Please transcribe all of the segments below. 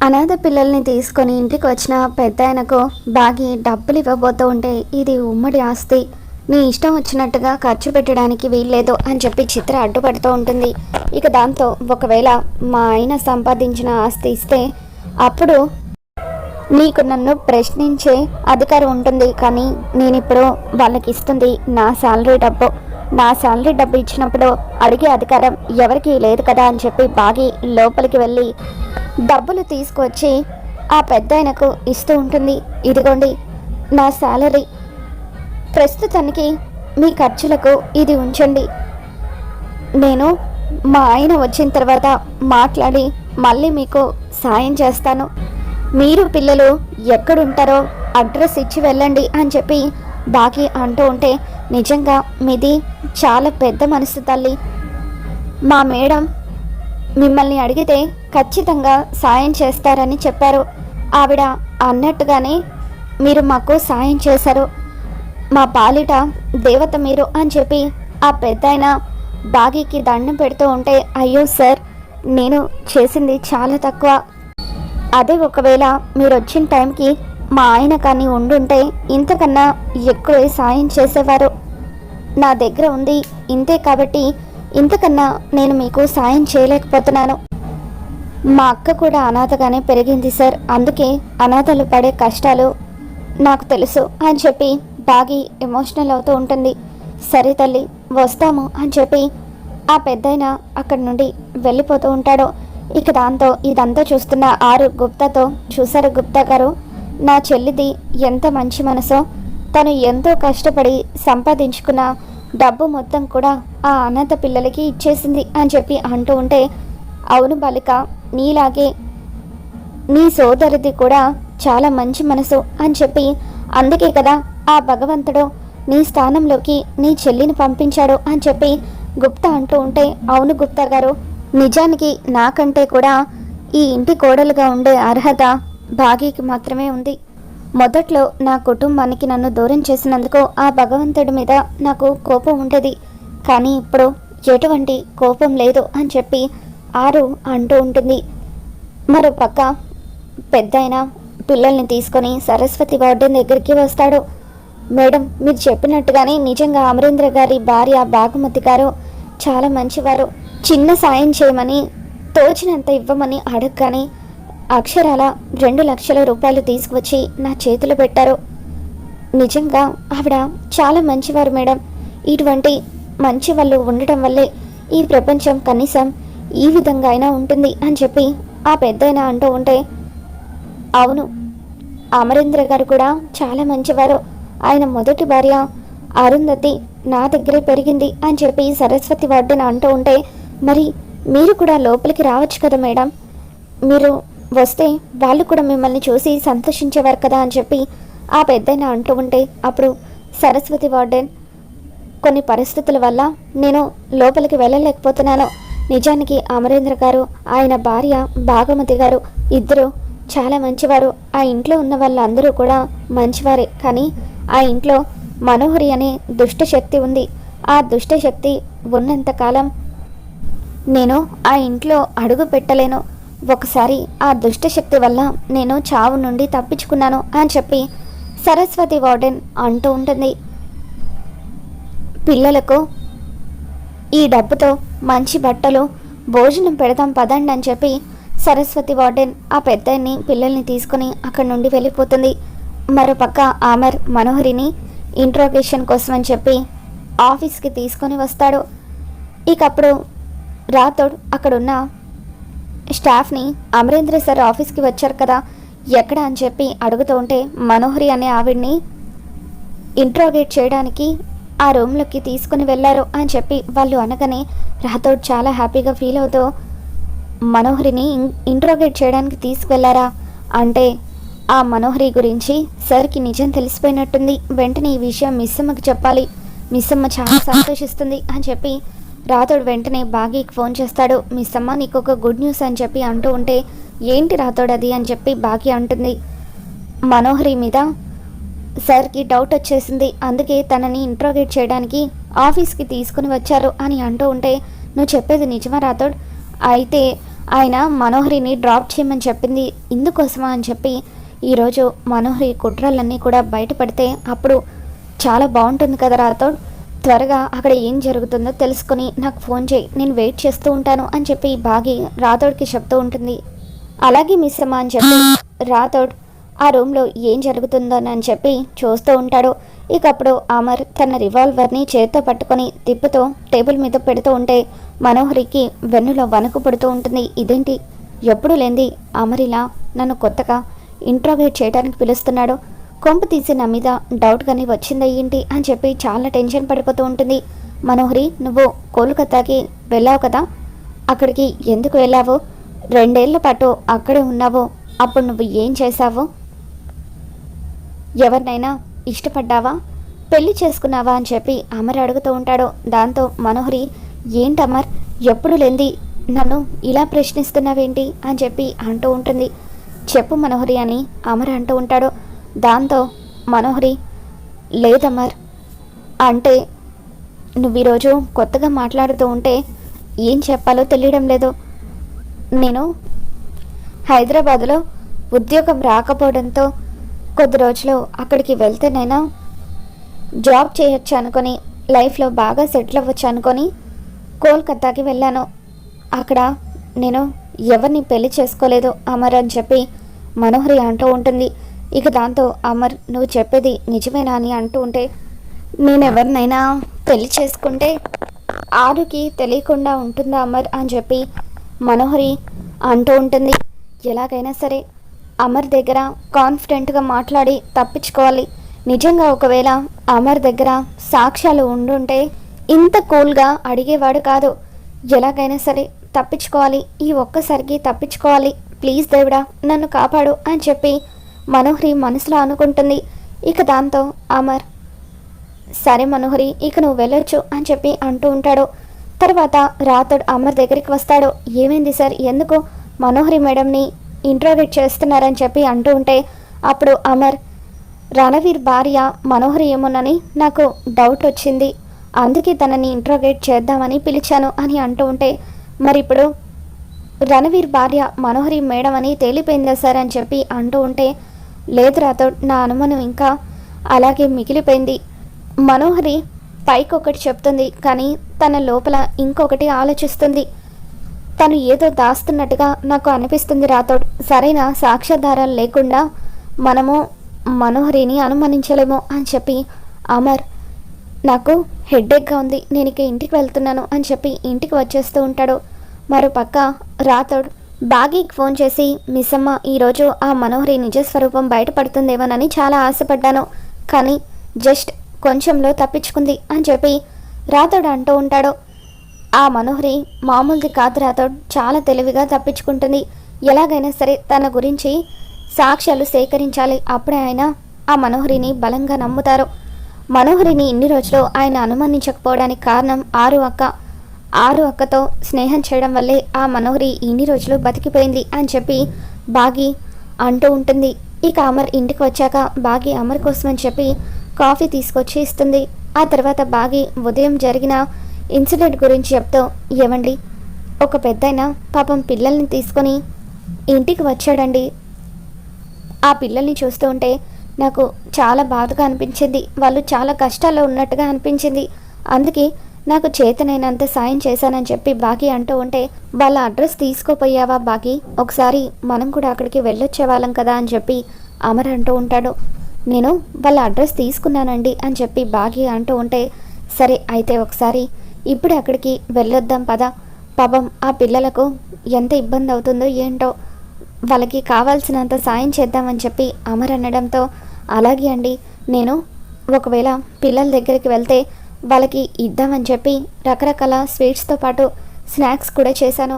అనాథ పిల్లల్ని తీసుకొని ఇంటికి వచ్చిన పెద్దాయనకు బాగి డబ్బులు ఇవ్వబోతూ ఉంటే, ఇది ఉమ్మడి ఆస్తి, నీ ఇష్టం వచ్చినట్టుగా ఖర్చు పెట్టడానికి వీల్లేదు అని చెప్పి చిత్ర అడ్డుపడుతూ ఉంటుంది. ఇక దాంతో ఒకవేళ మా ఆయన సంపాదించిన ఆస్తి ఇస్తే అప్పుడు నీకు నన్ను ప్రశ్నించే అధికారం ఉంటుంది, కానీ నేను ఇప్పుడు వాళ్ళకి ఇస్తుంది నా శాలరీ డబ్బు ఇచ్చినప్పుడు అడిగే అధికారం ఎవరికి లేదు కదా అని చెప్పి బాగి లోపలికి వెళ్ళి డబ్బులు తీసుకువచ్చి ఆ పెద్దాయనకు ఇస్తూ ఉంటుంది. ఇదిగోండి నా శాలరీ, ప్రస్తుతానికి మీ ఖర్చులకు ఇది ఉంచండి, నేను మా ఆయన వచ్చిన తర్వాత మాట్లాడి మళ్ళీ మీకు సాయం చేస్తాను, మీరు పిల్లలు ఎక్కడుంటారో అడ్రస్ ఇచ్చి వెళ్ళండి అని చెప్పి బాగి అంటూ ఉంటే, నిజంగా మీది చాలా పెద్ద మనసు తల్లి, మా మేడం మిమ్మల్ని అడిగితే ఖచ్చితంగా సాయం చేస్తారని చెప్పారు, ఆవిడ అన్నట్టుగానే మీరు మాకు సాయం చేశారు, మా పాలిట దేవత మీరు అని చెప్పి ఆ పెద్దాయన బాగీకి దండం పెడుతూ ఉంటే, అయ్యో సార్, నేను చేసింది చాలా తక్కువ, అదే ఒకవేళ మీరు వచ్చిన టైంకి మా ఆయన కానీ ఉండుంటే ఇంతకన్నా ఎక్కువే సాయం చేసేవారు, నా దగ్గర ఉంది ఇంతే కాబట్టి ఇంతకన్నా నేను మీకు సాయం చేయలేకపోతున్నాను, మా అక్క కూడా అనాథగానే పెరిగింది సార్, అందుకే అనాథలు పడే కష్టాలు నాకు తెలుసు అని చెప్పి బాగి ఎమోషనల్ అవుతూ ఉంటుంది. సరే తల్లి వస్తాము అని చెప్పి ఆ పెద్దాయన అక్కడి నుండి వెళ్ళిపోతూ ఉంటాడు. ఇక దాంతో ఇదంతా చూస్తున్న ఆరు గుప్తాతో, చూసారు గుప్తా గారు, నా చెల్లిది ఎంత మంచి మనసో, తను ఎంతో కష్టపడి సంపాదించుకున్న డబ్బు మొత్తం కూడా ఆ అనాథ పిల్లలకి ఇచ్చేసింది అని చెప్పి అంటూ ఉంటే, అవును బాలిక, నీలాగే నీ సోదరిది కూడా చాలా మంచి మనసు అని చెప్పి, అందుకే కదా ఆ భగవంతుడు నీ స్థానంలోకి నీ చెల్లిని పంపించాడు అని చెప్పి గుప్తా అంటూ ఉంటే, అవును గుప్తా గారు, నిజానికి నాకంటే కూడా ఈ ఇంటి కోడలుగా ఉండే అర్హత భాగీకి మాత్రమే ఉంది, మొదట్లో నా కుటుంబానికి నన్ను దూరం చేసినందుకు ఆ భగవంతుడి మీద నాకు కోపం ఉండేది, కానీ ఇప్పుడు ఎటువంటి కోపం లేదు అని చెప్పి ఆరు అంటూ ఉంటుంది. మరో పక్క పెద్దాయన పిల్లల్ని తీసుకొని సరస్వతి వార్డెన్ దగ్గరికి వస్తాడు. మేడం, మీరు చెప్పినట్టుగానే నిజంగా అమరేంద్ర గారి భార్య భాగమతి గారు చాలా మంచివారు, చిన్న సాయం చేయమని తోచినంత ఇవ్వమని అడగగానే అక్షరాల 2 లక్షల రూపాయలు తీసుకువచ్చి నా చేతిలో పెట్టారు, నిజంగా ఆవిడ చాలా మంచివారు మేడం, ఇటువంటి మంచి వాళ్ళు ఉండటం వల్లే ఈ ప్రపంచం కనీసం ఈ విధంగా అయినా ఉంటుంది అని చెప్పి ఆ పెద్దాయన అంటూ ఉంటే, అవును, అమరేంద్ర గారు కూడా చాలా మంచివారు, ఆయన మొదటి భార్య అరుంధతి నా దగ్గరే పెరిగింది అని చెప్పి సరస్వతి వార్డెన్ అంటూ ఉంటే, మరి మీరు కూడా లోపలికి రావచ్చు కదా మేడం, మీరు వస్తే వాళ్ళు కూడా మిమ్మల్ని చూసి సంతోషించేవారు కదా అని చెప్పి ఆ పెద్దయిన అంటూ ఉంటే, అప్పుడు సరస్వతి వార్డెన్, కొన్ని పరిస్థితుల వల్ల నేను లోపలికి వెళ్ళలేకపోతున్నాను, నిజానికి అమరేంద్ర గారు ఆయన భార్య భాగమతి గారు ఇద్దరు చాలా మంచివారు, ఆ ఇంట్లో ఉన్న వాళ్ళందరూ కూడా మంచివారే, కానీ ఆ ఇంట్లో మనోహరి అనే దుష్టశక్తి ఉంది, ఆ దుష్టశక్తి ఉన్నంతకాలం నేను ఆ ఇంట్లో అడుగు పెట్టలేను, ఒకసారి ఆ దుష్టశక్తి వల్ల నేను చావు నుండి తప్పించుకున్నాను అని చెప్పి సరస్వతి వార్డెన్ అంటూ ఉంటుంది. పిల్లలకు ఈ డబ్బుతో మంచి బట్టలు భోజనం పెడతాం పదండి అని చెప్పి సరస్వతి వార్డెన్ ఆ పెద్దాయన్ని పిల్లల్ని తీసుకుని అక్కడి నుండి వెళ్ళిపోతుంది. మరోపక్క ఆమర్ మనోహరిని ఇంట్రోగేషన్ కోసం అని చెప్పి ఆఫీస్కి తీసుకొని వస్తాడు. ఇకప్పుడు రాథోడ్ అక్కడున్న స్టాఫ్ని, అమరేంద్ర సార్ ఆఫీస్కి వచ్చారు కదా ఎక్కడ అని చెప్పి అడుగుతూ ఉంటే, మనోహరి అనే ఆవిడ్ని ఇంట్రోగేట్ చేయడానికి ఆ రూమ్లోకి తీసుకుని వెళ్ళారు అని చెప్పి వాళ్ళు అనగానే రాథోడ్ చాలా హ్యాపీగా ఫీల్ అవుతూ, మనోహరిని ఇంట్రోగేట్ చేయడానికి తీసుకువెళ్ళారా అంటే, ఆ మనోహరి గురించి సార్కి నిజం తెలిసిపోయినట్టుంది, వెంటనే ఈ విషయం మిస్సమ్మకి చెప్పాలి, మిస్సమ్మ చాలా సంతోషిస్తుంది అని చెప్పి రాథోడ్ వెంటనే బాగీకి ఫోన్ చేస్తాడు. మిస్సమ్మ, నీకు ఒక గుడ్ న్యూస్ అని చెప్పి అంటూ ఉంటే, ఏంటి రాథోడ్ అది అని చెప్పి బాగీ అంటుంది, మనోహరి మీద సార్కి డౌట్ వచ్చేసింది, అందుకే తనని ఇంట్రోగేట్ చేయడానికి ఆఫీస్కి తీసుకుని వచ్చారు అని అంటూ ఉంటే, నువ్వు చెప్పేది నిజమా రాథోడ్? అయితే ఆయన మనోహరిని డ్రాప్ చేయమని చెప్పింది ఇందుకోసమా అని చెప్పి ఈరోజు మనోహరి కుట్రలన్నీ కూడా బయటపడితే అప్పుడు చాలా బాగుంటుంది కదా రాథోడ్, త్వరగా అక్కడ ఏం జరుగుతుందో తెలుసుకొని నాకు ఫోన్ చేయి, నేను వెయిట్ చేస్తూ ఉంటాను అని చెప్పి బాగి రాథోడ్కి చెప్తూ ఉంటుంది. అలాగే మిస్ అమ్మ అని చెప్పి రాథోడ్ ఆ రూమ్లో ఏం జరుగుతుందో అని చెప్పి చూస్తూ ఉంటాడు. ఇక అప్పుడు అమర్ తన రివాల్వర్ని చేత్తో పట్టుకొని తిప్పుతూ టేబుల్ మీద పెడుతూ ఉంటే మనోహరికి వెన్నులో వణుకు పుడుతూ ఉంటుంది. ఇదేంటి ఎప్పుడు లేంది అమర్ ఇలా నన్ను కొత్తగా ఇంట్రోగేట్ చేయడానికి పిలుస్తున్నాడు, కొంపు తీసి నా మీద డౌట్గానే వచ్చింది ఏంటి అని చెప్పి చాలా టెన్షన్ పడిపోతూ ఉంటుంది. మనోహరి, నువ్వు కోల్కతాకి వెళ్ళావు కదా, అక్కడికి ఎందుకు వెళ్ళావు? 2 ఏళ్ల పాటు అక్కడే ఉన్నావు, అప్పుడు నువ్వు ఏం చేశావు? ఎవరినైనా ఇష్టపడ్డావా, పెళ్లి చేసుకున్నావా అని చెప్పి అమర్ అడుగుతూ ఉంటాడు. దాంతో మనోహరి, ఏంటి అమర్ ఎప్పుడు లేంది నన్ను ఇలా ప్రశ్నిస్తున్నావేంటి అని చెప్పి అంటూ ఉంటుంది. చెప్పు మనోహరి అని అమర్ అంటూ ఉంటాడు. దాంతో మనోహరి, లేదమర్, అంటే నువ్వు ఈరోజు కొత్తగా మాట్లాడుతూ ఉంటే ఏం చెప్పాలో తెలియడం లేదు. నేను హైదరాబాద్లో ఉద్యోగం రాకపోవడంతో కొద్ది రోజులు అక్కడికి వెళ్తేనైనా జాబ్ చేయొచ్చు అనుకొని లైఫ్లో బాగా సెటిల్ అవ్వచ్చు అనుకొని కోల్కతాకి వెళ్ళాను. అక్కడ నేను ఎవరిని పెళ్లి చేసుకోలేదు అమర్ అని చెప్పి మనోహరి అంటూ ఉంటుంది. ఇక దాంతో అమర్, నువ్వు చెప్పేది నిజమేనా అని అంటూ ఉంటే, నేనెవరినైనా పెళ్లి చేసుకుంటే ఆరుకి తెలియకుండా ఉంటుందా అమర్ అని చెప్పి మనోహరి అంటూ ఉంటుంది. ఎలాగైనా సరే అమర్ దగ్గర కాన్ఫిడెంట్గా మాట్లాడి తప్పించుకోవాలి. నిజంగా ఒకవేళ అమర్ దగ్గర సాక్ష్యాలు ఉండుంటే ఇంత కూల్గా అడిగేవాడు కాదు. ఎలాగైనా సరే తప్పించుకోవాలి, ఈ ఒక్కసారికి తప్పించుకోవాలి, ప్లీజ్ దేవుడా నన్ను కాపాడు అని చెప్పి మనోహరి మనసులో అనుకుంటుంది. ఇక దాంతో అమర్, సరే మనోహరి ఇక నువ్వు వెళ్ళొచ్చు అని చెప్పి అంటూ ఉంటాడు. తర్వాత రాథోడ్ అమర్ దగ్గరికి వస్తాడు. ఏమైంది సార్, ఎందుకు మనోహరి మేడంని ఇంట్రోగేట్ చేస్తున్నారని చెప్పి అంటూ ఉంటే అప్పుడు అమర్, రణవీర్ భార్య మనోహరి ఏమోనని నాకు డౌట్ వచ్చింది, అందుకే తనని ఇంట్రోగేట్ చేద్దామని పిలిచాను అని అంటూ ఉంటే, మరి ఇప్పుడు రణవీర్ భార్య మనోహరి మేడం అని తేలిపోయిందా సార్ అని చెప్పి అంటూ ఉంటే, లేదు రాథోడ్, నా అనుమానం ఇంకా అలాగే మిగిలిపోయింది. మనోహరి పైకి ఒకటి చెప్తుంది కానీ తన లోపల ఇంకొకటి ఆలోచిస్తుంది. తను ఏదో దాస్తున్నట్టుగా నాకు అనిపిస్తుంది రాథోడ్. సరైన సాక్ష్యాధారాలు లేకుండా మనము మనోహరిని అనుమానించలేము అని చెప్పి అమర్, నాకు హెడ్ఏక్గా ఉంది, నేను ఇక ఇంటికి వెళ్తున్నాను అని చెప్పి ఇంటికి వచ్చేస్తూ ఉంటాడు. మరోపక్క రాథోడ్ బాగీకి ఫోన్ చేసి, మిస్ అమ్మ, ఈరోజు ఆ మనోహరి నిజస్వరూపం బయటపడుతుందేమోనని చాలా ఆశపడ్డాను, కానీ జస్ట్ కొంచెంలో తప్పించుకుంది అని చెప్పి రాథోడ్ అంటూ ఉంటాడు. ఆ మనోహరి మామూలుది కాదు రాథోడ్, చాలా తెలివిగా తప్పించుకుంటుంది. ఎలాగైనా సరే తన గురించి సాక్ష్యాలు సేకరించాలి, అప్పుడే ఆయన ఆ మనోహరిని బలంగా నమ్ముతారు. మనోహరిని ఇన్ని రోజులు ఆయన అనుమానించకపోవడానికి కారణం ఆరు అక్కతో స్నేహం చేయడం వల్లే ఆ మనోహరి ఇన్ని రోజులు బతికిపోయింది అని చెప్పి బాగి అంటూ ఉంటుంది. ఇక అమర్ ఇంటికి వచ్చాక బాగి అమర్ కోసం అని చెప్పి కాఫీ తీసుకొచ్చి ఇస్తుంది. ఆ తర్వాత బాగి ఉదయం జరిగిన ఇన్సిడెంట్ గురించి చెప్తూ, ఏమండి, ఒక పెద్దయినా పాపం పిల్లల్ని తీసుకొని ఇంటికి వచ్చాడండి. ఆ పిల్లల్ని చూస్తూ ఉంటే నాకు చాలా బాధగా అనిపించింది, వాళ్ళు చాలా కష్టాల్లో ఉన్నట్టుగా అనిపించింది, అందుకే నాకు చేతనైనంత సాయం చేశానని చెప్పి బాగి అంటూ ఉంటే, వాళ్ళ అడ్రస్ తీసుకోపోయావా బాగి, ఒకసారి మనం కూడా అక్కడికి వెళ్ళొచ్చేవాళ్ళం కదా అని చెప్పి అమర్ అంటూ ఉంటాడు. నేను వాళ్ళ అడ్రస్ తీసుకున్నానండి అని చెప్పి బాగి అంటూ ఉంటే, సరే అయితే ఒకసారి ఇప్పుడు అక్కడికి వెళ్ళొద్దాం పదా, పాపం ఆ పిల్లలకు ఎంత ఇబ్బంది అవుతుందో ఏంటో, వాళ్ళకి కావాల్సినంత సాయం చేద్దామని చెప్పి అమర్ అనడంతో, అలాగే అండి, నేను ఒకవేళ పిల్లల దగ్గరికి వెళ్తే వాళ్ళకి ఇద్దామని చెప్పి రకరకాల స్వీట్స్తో పాటు స్నాక్స్ కూడా చేశాను,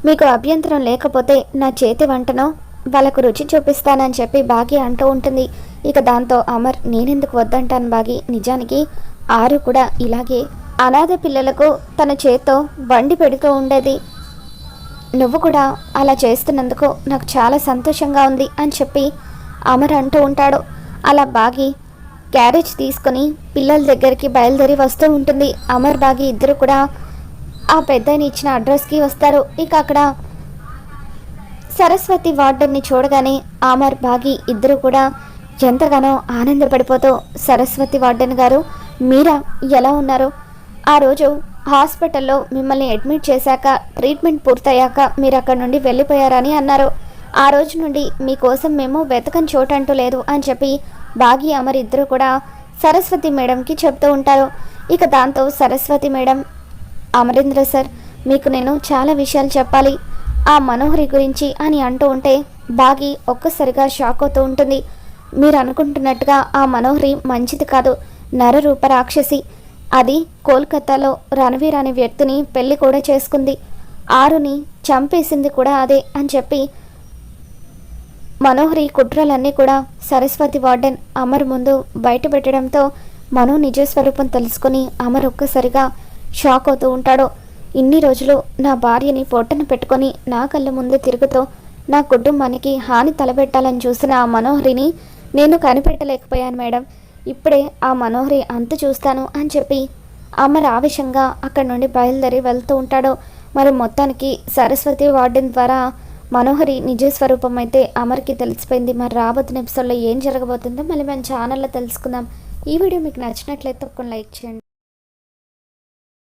మీకు అభ్యంతరం లేకపోతే నా చేతి వంటను వాళ్ళకు రుచి చూపిస్తానని చెప్పి బాగి అంటూ ఉంటుంది. ఇక దాంతో అమర్, నేనెందుకు వద్దంటాను బాగి, నిజానికి ఆరు కూడా ఇలాగే అనాథ పిల్లలకు తన చేత్తో వండి పెడుతూ ఉండేది, నువ్వు కూడా అలా చేస్తున్నందుకు నాకు చాలా సంతోషంగా ఉంది అని చెప్పి అమర్ అంటూ ఉంటాడు. అలా బాగి క్యారేజ్ తీసుకొని పిల్లల దగ్గరికి బయలుదేరి వస్తూ ఉంటుంది. అమర్ బాగి ఇద్దరు కూడా ఆ పెద్దని ఇచ్చిన అడ్రస్కి వస్తారు. ఇక అక్కడ సరస్వతి వార్డెన్ని చూడగానే అమర్ బాగి ఇద్దరు కూడా ఎంతగానో ఆనందపడిపోతూ, సరస్వతి వార్డెన్ గారు మీరా ఎలా ఉన్నారు? ఆ రోజు హాస్పిటల్లో మిమ్మల్ని అడ్మిట్ చేశాక ట్రీట్మెంట్ పూర్తయ్యాక మీరు అక్కడి నుండి వెళ్ళిపోయారని అన్నారు. ఆ రోజు నుండి మీకోసం మేము వెతకని చోటంటూ లేదు అని చెప్పి బాగి అమర్ ఇద్దరు కూడా సరస్వతి మేడంకి చెప్తూ ఉంటారు. ఇక దాంతో సరస్వతి మేడం, అమరేంద్ర సార్ మీకు నేను చాలా విషయాలు చెప్పాలి ఆ మనోహరి గురించి అని అంటూ ఉంటే బాగి ఒక్కసారిగా షాక్ అవుతూ ఉంటుంది. మీరు అనుకుంటున్నట్టుగా ఆ మనోహరి మంచిది కాదు, నరరూప రాక్షసి. అది కోల్కతాలో రణవీర్ అనే వ్యక్తిని పెళ్లి కూడా చేసుకుంది, ఆరుని చంపేసింది కూడా అదే అని చెప్పి మనోహరి కుట్రలన్నీ కూడా సరస్వతి వార్డెన్ అమర్ ముందు బయట పెట్టడంతో మనో నిజ స్వరూపం తెలుసుకొని అమర్ ఒక్కసారిగా షాక్ అవుతూ ఉంటాడు. ఇన్ని రోజులు నా భార్యని పొట్టన పెట్టుకొని నా కళ్ళ ముందు తిరుగుతూ నా కుటుంబానికి హాని తలపెట్టాలని చూసిన ఆ మనోహరిని నేను కనిపెట్టలేకపోయాను మేడం. ఇప్పుడే ఆ మనోహరి అంతు చూస్తాను అని చెప్పి అమర్ ఆవేశంగా అక్కడి నుండి బయలుదేరి వెళ్తూ ఉంటాడు. మరి మొత్తానికి సరస్వతి వార్డెన్ ద్వారా మనోహరి నిజ స్వరూపం అయితే అమర్కి తెలిసిపోయింది. మరి రాబోతున్న ఎపిసోడ్లో ఏం జరగబోతుందో మళ్ళీ మన ఛానల్లో తెలుసుకుందాం. ఈ వీడియో మీకు నచ్చినట్లయితే ఒక లైక్ చేయండి.